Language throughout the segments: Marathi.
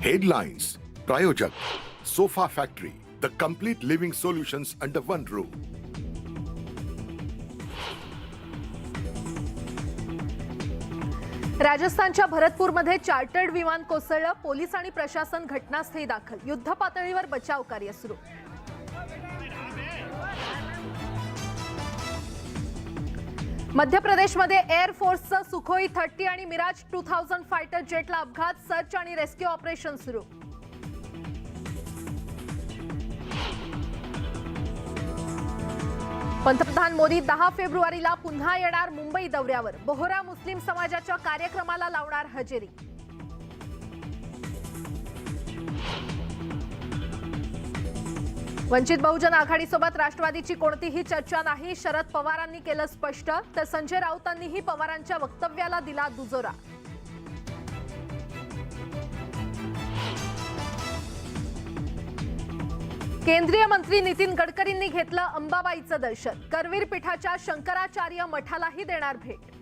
Headlines, Prayojak, Sofa Factory, the complete living solutions under one roof. राजस्थानच्या भरतपूरमध्ये चार्टर्ड विमान कोसळलं. पोलीस आणि प्रशासन घटनास्थळी दाखल. युद्ध पातळीवर बचाव कार्य सुरू. मध्य प्रदेशमध्ये एअर फोर्सचं सुखोई 30 आणि मिराज 2000 फायटर जेटला अपघात. सर्च आणि रेस्क्यू ऑपरेशन सुरू. पंतप्रधान मोदी 10 फेब्रुवारीला पुन्हा येणार मुंबई दौऱ्यावर. बोहरा मुस्लिम समाजाच्या कार्यक्रमाला लावणार हजेरी. वंचित बहुजन आघाडीसोबत राष्ट्रवादीची कोणतीही चर्चा नाही, शरद पवारांनी केलं स्पष्ट. तर संजय राऊतांनीही पवारांच्या वक्तव्याला दिला दुजोरा. केंद्रीय मंत्री नितीन गडकरींनी घेतलं अंबाबाईचं दर्शन. करवीर पीठाच्या शंकराचार्य मठालाही देणार भेट.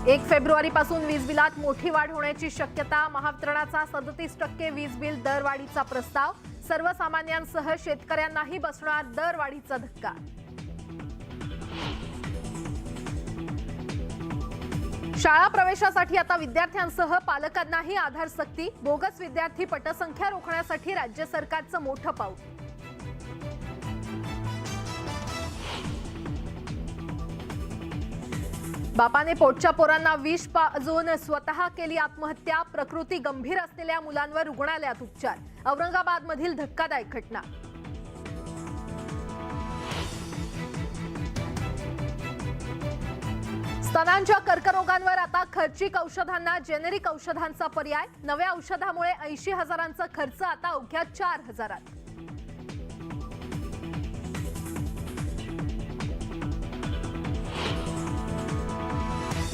1 फेब्रुवारीपासून वीज बिलात मोठी वाढ होण्याची शक्यता. महावितरणाचा 37% वीज बिल दरवाढीचा प्रस्ताव. सर्वसामान्यांसह शेतकऱ्यांनाही बसणार दरवाढीचा धक्का. शाळा प्रवेशासाठी आता विद्यार्थ्यांसह पालकांनाही आधार सक्ती. बोगस विद्यार्थी पटसंख्या रोखण्यासाठी राज्य सरकारचं मोठं पाऊल. बापाने पोटच्या पोरांना विष पाजून स्वतः केली आत्महत्या. प्रकृती गंभीर असलेल्या मुलांवर रुग्णालयात उपचार. औरंगाबादमधील धक्कादायक घटना. स्तनांच्या कर्करोगांवर आता खर्चिक औषधांना जेनेरिक औषधांचा पर्याय. नव्या औषधामुळे 80,000चा खर्च आता अवघ्या 4,000त.